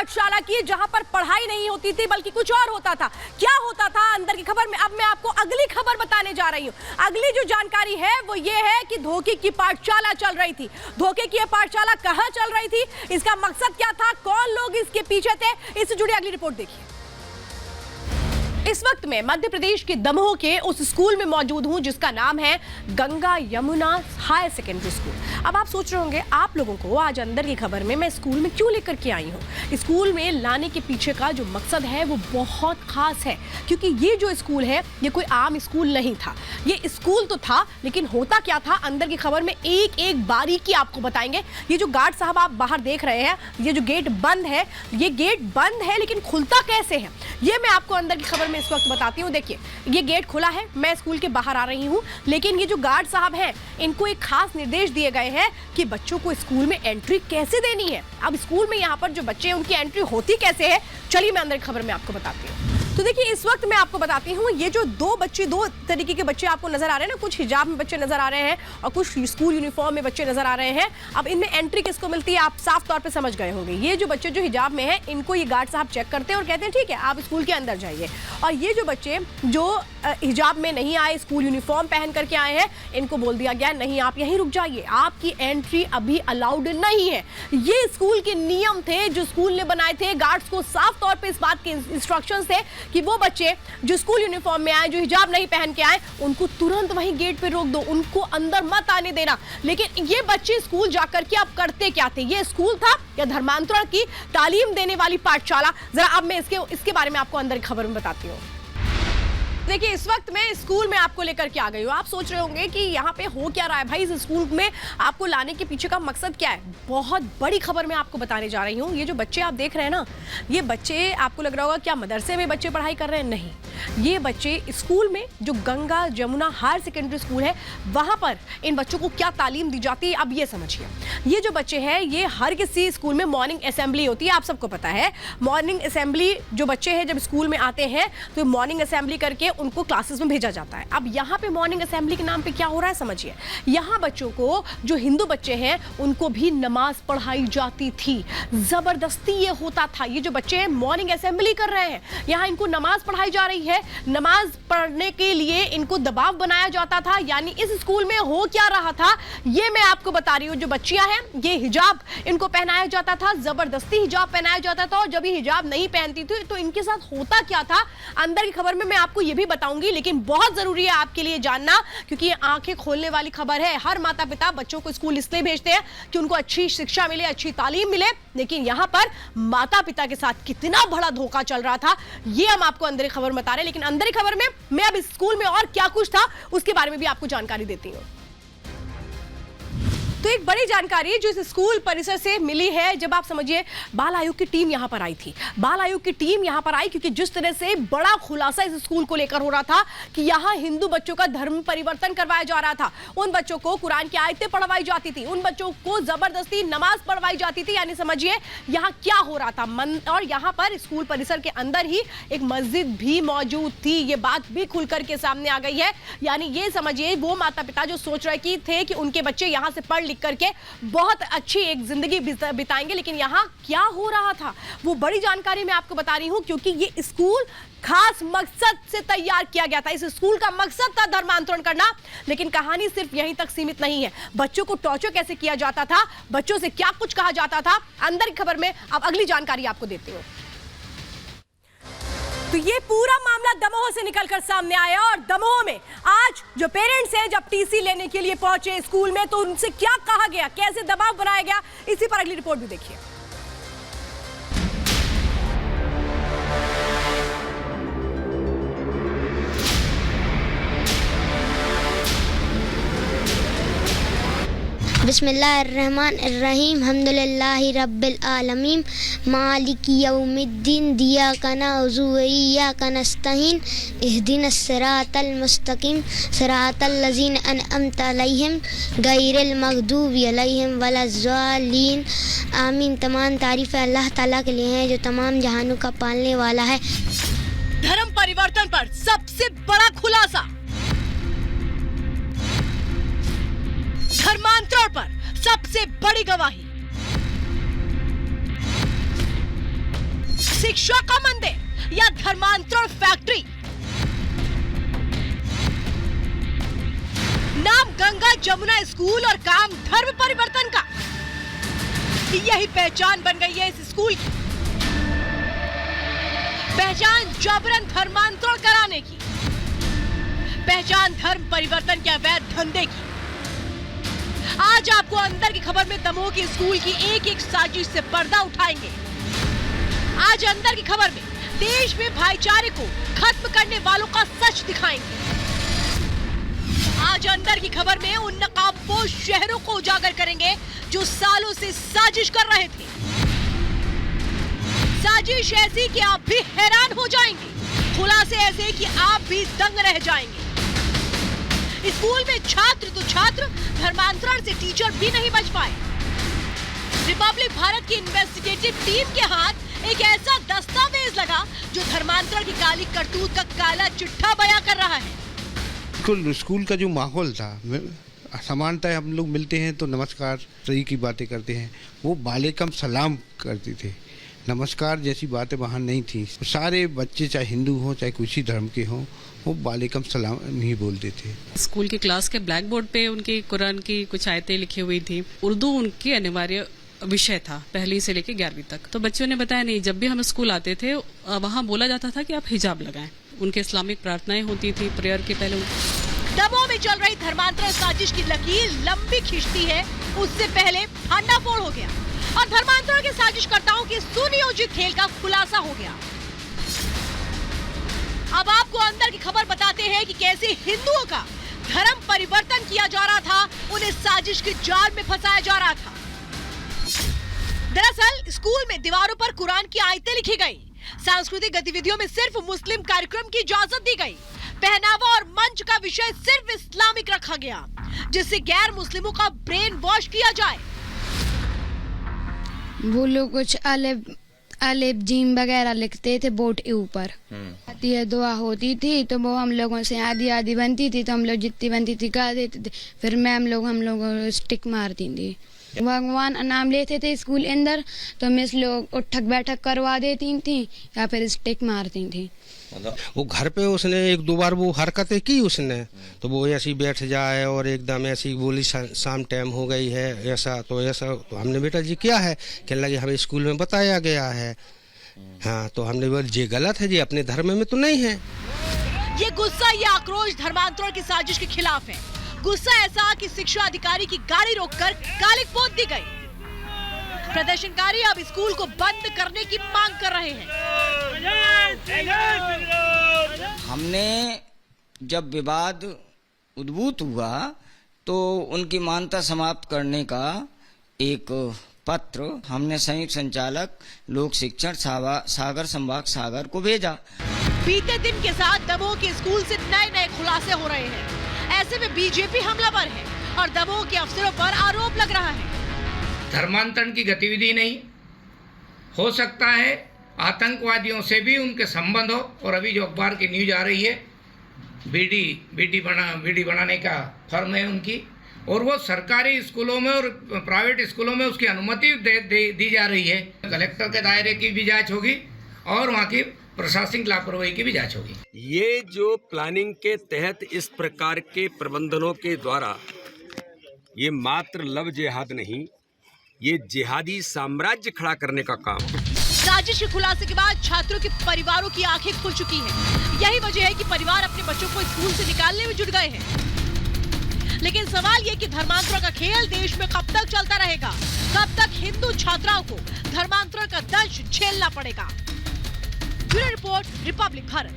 पाठशाला की जहां पर पढ़ाई नहीं होती थी बल्कि कुछ और होता था। क्या होता था अंदर की खबर में अब मैं आपको अगली खबर बताने जा रही हूं। अगली जो जानकारी है वो ये है कि धोखे की पाठशाला चल रही थी। धोखे की पाठशाला कहां चल रही थी, इसका मकसद क्या था, कौन लोग इसके पीछे थे, इससे जुड़ी अगली रिपोर्ट देखिए। इस वक्त मैं मध्य प्रदेश के दमोह के उस स्कूल में मौजूद हूं जिसका नाम है Ganga Yamuna higher secondary school. अब आप सोच रहे होंगे आप लोगों को आज अंदर की खबर में मैं स्कूल में क्यों लेकर के आई हूं। स्कूल में लाने के पीछे का जो मकसद है वो बहुत खास है, क्योंकि ये जो स्कूल है ये कोई आम स्कूल नहीं था। ये स्कूल तो था लेकिन होता क्या था, अंदर की खबर में एक एक बारीकी आपको बताएंगे। ये जो गार्ड साहब आप बाहर देख रहे हैं, ये जो गेट बंद है, ये गेट बंद है लेकिन खुलता कैसे है ये मैं आपको अंदर की खबर में इस वक्त बताती हूँ। देखिए ये गेट खुला है, मैं स्कूल के बाहर आ रही हूँ, लेकिन ये जो गार्ड साहब हैं इनको एक खास निर्देश दिए गए हैं कि बच्चों को स्कूल में एंट्री कैसे देनी है। अब स्कूल में यहाँ पर जो बच्चे हैं उनकी एंट्री होती कैसे है, चलिए मैं अंदर की खबर में आपको बताती हूँ। तो देखिए इस वक्त मैं आपको बताती हूँ, ये जो दो तरीके के बच्चे आपको नजर आ रहे हैं ना, कुछ हिजाब में बच्चे नजर आ रहे हैं और कुछ स्कूल यूनिफॉर्म में बच्चे नजर आ रहे हैं। अब इनमें एंट्री किसको मिलती है आप साफ तौर पे समझ गए होंगे। ये जो बच्चे जो हिजाब में हैं इनको ये गार्ड साहब चेक करते हैं और कहते हैं ठीक है आप स्कूल के अंदर जाइए। और ये जो बच्चे जो हिजाब में नहीं आए, स्कूल यूनिफॉर्म पहन करके आए हैं, इनको बोल दिया गया नहीं आप यहीं रुक जाइए, आपकी एंट्री अभी अलाउड नहीं है। ये स्कूल के नियम थे जो स्कूल ने बनाए थे। गार्ड्स को साफ तौर पे इस बात के इंस्ट्रक्शंस थे कि वो बच्चे जो स्कूल यूनिफॉर्म में आए, जो हिजाब नहीं पहन के आए, उनको तुरंत वहीं गेट पे रोक दो, उनको अंदर मत आने देना। लेकिन ये बच्चे स्कूल जाकर के अब करते क्या थे, ये स्कूल था या धर्मांतरण की तालीम देने वाली पाठशाला, जरा अब मैं इसके बारे में आपको अंदर की खबर में बताती हूँ। देखिए इस वक्त मैं स्कूल में आपको लेकर के आ गई हूँ। आप सोच रहे होंगे कि यहाँ पे हो क्या रहा है भाई, इस स्कूल में आपको लाने के पीछे का मकसद क्या है। बहुत बड़ी खबर मैं आपको बताने जा रही हूँ। ये जो बच्चे आप देख रहे हैं ना, ये बच्चे आपको लग रहा होगा क्या मदरसे में बच्चे पढ़ाई कर रहे हैं, नहीं, ये बच्चे स्कूल में जो Ganga Yamuna higher secondary school है वहां पर इन बच्चों को क्या तालीम दी जाती है अब ये समझिए। ये जो बच्चे हैं ये हर किसी स्कूल में मॉर्निंग असेंबली होती है, आप सबको पता है। मॉर्निंग असेंबली जो बच्चे हैं जब स्कूल में आते हैं तो मॉर्निंग असेंबली करके उनको क्लासेस में भेजा जाता है। अब यहाँ पे मॉर्निंग असेंबली के नाम पे क्या हो रहा है समझिए। यहाँ बच्चों को, जो हिंदू बच्चे हैं, उनको भी नमाज पढ़ाई जाती थी, जबरदस्ती ये होता था। ये जो बच्चे हैं मॉर्निंग असेंबली कर रहे हैं, यहाँ इनको नमाज पढ़ाई जा रही है, नमाज पढ़ने के लिए इनको दबाव बनाया जाता था। यानी इस स्कूल में हो क्या रहा था ये मैं आपको बता रही हूँ। जो बच्चियां हैं ये हिजाब इनको पहनाया जाता था, जबरदस्ती हिजाब पहनाया जाता था, और जब ये हिजाब नहीं पहनती थी तो इनके साथ होता क्या था अंदर की खबर में मैं आपको ये भी बताऊंगी। लेकिन बहुत जरूरी है आपके लिए जानना, क्योंकि ये आंखें खोलने वाली खबर है। हर माता पिता बच्चों को स्कूल इसलिए भेजते हैं कि उनको अच्छी शिक्षा मिले, अच्छी तालीम मिले, लेकिन यहां पर माता पिता के साथ कितना बड़ा धोखा चल रहा था ये हम आपको अंदर की खबर में बता रहे हैं। लेकिन अंदर की खबर में मैं अब इस स्कूल में और क्या कुछ था उसके बारे में भी आपको जानकारी देती हूँ। तो एक बड़ी जानकारी जो इस स्कूल परिसर से मिली है, जब आप समझिए बाल आयोग की टीम यहां पर आई थी। बाल आयोग की टीम यहां पर आई क्योंकि जिस तरह से बड़ा खुलासा इस स्कूल को लेकर हो रहा था कि यहां हिंदू बच्चों का धर्म परिवर्तन करवाया जा रहा था, उन बच्चों को कुरान की आयतें पढ़वाई जाती थी, उन बच्चों को जबरदस्ती नमाज पढ़वाई जाती थी। यानी समझिए यहां क्या हो रहा था। और यहां पर स्कूल परिसर के अंदर ही एक मस्जिद भी मौजूद थी, ये बात भी खुलकर के सामने आ गई है। यानी ये समझिए वो माता पिता जो सोच रहे थे कि उनके बच्चे यहां से पढ़ करके बहुत अच्छी एक जिंदगी बिताएंगे, लेकिन यहां क्या हो रहा था वो बड़ी जानकारी मैं आपको बता रही हूं, क्योंकि ये स्कूल खास मकसद से तैयार किया गया था। इस स्कूल का मकसद था धर्मांतरण करना, लेकिन कहानी सिर्फ यहीं तक सीमित नहीं है। बच्चों को टॉर्चर कैसे किया जाता था, बच्चों से क्या कुछ कहा जाता था, अंदर की खबर में अब अगली जानकारी आपको देती हूं। तो ये पूरा मामला दमोह से निकलकर सामने आया, और दमोह में आज जो पेरेंट्स हैं जब टीसी लेने के लिए पहुंचे स्कूल में तो उनसे क्या कहा गया, कैसे दबाव बनाया गया, इसी पर अगली रिपोर्ट भी देखिए। बिस्मिल्लाहिर्रहमानिर्रहीम हम्दुलिल्लाहि रब्बिल आलमीन मालिकी यौमिद्दीन इय्याका नअबुदु व इय्याका नस्तईन इहदिनस सिरातल मुस्तकीम सिरातल लज़ीना अनअमता अलैहिम गैरिल मग़दूबि अलैहिम वलज़्ज़ालीन आमीन। तमाम तारीफ़ें अल्लाह ताला के लिए हैं जो तमाम जहानों का पालने वाला है। धर्म परिवर्तन पर सबसे बड़ा खुलासा, धर्मांतरण पर सबसे बड़ी गवाही। शिक्षा का मंदिर या धर्मांतरण फैक्ट्री? नाम गंगा जमुना स्कूल और काम धर्म परिवर्तन का। यही पहचान बन गई है इस स्कूल की। पहचान जबरन धर्मांतरण कराने की, पहचान धर्म परिवर्तन के अवैध धंधे की। आज आपको अंदर की खबर में दमोह के स्कूल की एक एक साजिश से पर्दा उठाएंगे। आज अंदर की खबर में देश में भाईचारे को खत्म करने वालों का सच दिखाएंगे। आज अंदर की खबर में उन नकाबपोश शहरों को उजागर करेंगे जो सालों से साजिश कर रहे थे। साजिश ऐसी कि आप भी हैरान हो जाएंगे, खुलासे ऐसे कि आप भी दंग रह जाएंगे। स्कूल में छात्र तो छात्र, धर्मांतरण से टीचर भी नहीं बच पाए। रिपब्लिक भारत की इन्वेस्टिगेटिव टीम के हाथ एक ऐसा दस्तावेज लगा जो धर्मांतरण की काली करतूत का काला चिट्ठा बयां कर रहा है। स्कूल का जो माहौल था, समानता हम लोग मिलते हैं तो नमस्कार सही की बातें करते हैं, वो वालेकुम सलाम करते थे। नमस्कार जैसी बातें वहाँ नहीं थी। सारे बच्चे चाहे हिंदू हो चाहे किसी धर्म के हों, वो वालेकुम सलाम नहीं बोलते थे। स्कूल की क्लास के ब्लैक बोर्ड पे उनकी कुरान की कुछ आयतें लिखी हुई थी। उर्दू उनकी अनिवार्य विषय था पहली से लेकर 11वीं तक। तो बच्चों ने बताया नहीं, जब भी हम स्कूल आते थे वहाँ बोला जाता था कि आप हिजाब लगाएं। उनके इस्लामिक प्रार्थनाएं होती थी प्रेयर के पहले। दमोह में चल रही धर्मांतरण साजिश की लकीर लंबी खींचती है, उससे पहले भांडाफोड़ हो गया और धर्मांतरण के साजिशकर्ताओं के सुनियोजित खेल का खुलासा हो गया। अब आपको अंदर की खबर बताते हैं कि कैसे हिंदुओं का धर्म परिवर्तन किया जा रहा था, उन्हें साजिश के जाल में फंसाया जा रहा था। दरअसल स्कूल में दीवारों पर कुरान की आयतें लिखी गई। सांस्कृतिक गतिविधियों में सिर्फ मुस्लिम कार्यक्रम की इजाजत दी गई। पहनावा और मंच का विषय सिर्फ इस्लामिक रखा गया, जिससे गैर मुस्लिमों का ब्रेन वॉश किया जाए। वो लोग कुछ अलिफ जीम वगैरह लिखते थे बोर्ड के ऊपर। ये दुआ होती थी तो वो हम लोगों से आधी आधी बनती थी, तो हम लोग जितनी बनती थी गा देते थे। फिर मैम लोग हम लोगों को स्टिक मारती थी। भगवान नाम लेते थे स्कूल अंदर तो मिस लोग उठक बैठक करवा देती थी या फिर स्टिक मारती थी। वो घर पे उसने एक दो बार वो हरकतें की उसने, तो वो ऐसी बैठ जाए और एकदम ऐसी बोली शाम टाइम हो गई है ऐसा तो हमने बेटा जी क्या है, कहने लगे हमें स्कूल में बताया गया है। हाँ, तो हमने बोला ये गलत है जी, अपने धर्म में तो नहीं है। ये गुस्सा, ये आक्रोश धर्मांतरण की साजिश के खिलाफ है। गुस्सा ऐसा कि शिक्षा अधिकारी की गाड़ी रोककर गाली पोत दी गई। प्रदर्शनकारी अब स्कूल को बंद करने की मांग कर रहे हैं। हमने जब विवाद उद्भूत हुआ तो उनकी मान्यता समाप्त करने का एक पत्र हमने संयुक्त संचालक लोक शिक्षण सागर संभाग सागर को भेजा। बीते दिन के साथ दमोह के स्कूल से नए नए खुलासे हो रहे हैं। ऐसे में बीजेपी हमलावर है और दमोह के अफसरों पर आरोप लग रहा है। धर्मांतरण की गतिविधि नहीं हो सकता है, आतंकवादियों से भी उनके संबंध हो। और अभी जो अखबार की न्यूज आ रही है, बीडी बनाने का फर्म है उनकी, और वो सरकारी स्कूलों में और प्राइवेट स्कूलों में उसकी अनुमति दी जा रही है। कलेक्टर के दायरे की भी जांच होगी और वहाँ की प्रशासनिक लापरवाही की भी जांच होगी। ये जो प्लानिंग के तहत इस प्रकार के प्रबंधनों के द्वारा ये मात्र लव जिहाद नहीं, ये जिहादी साम्राज्य खड़ा करने का काम। साजिश के खुलासे के बाद छात्रों के परिवारों की आंखें खुल चुकी हैं। यही वजह है कि परिवार अपने बच्चों को स्कूल से निकालने में जुट गए हैं। लेकिन सवाल ये कि धर्मांतरण का खेल देश में कब तक चलता रहेगा? कब तक हिंदू छात्राओं को धर्मांतरण का दंश झेलना पड़ेगा? Bureau report, Republic Bharat.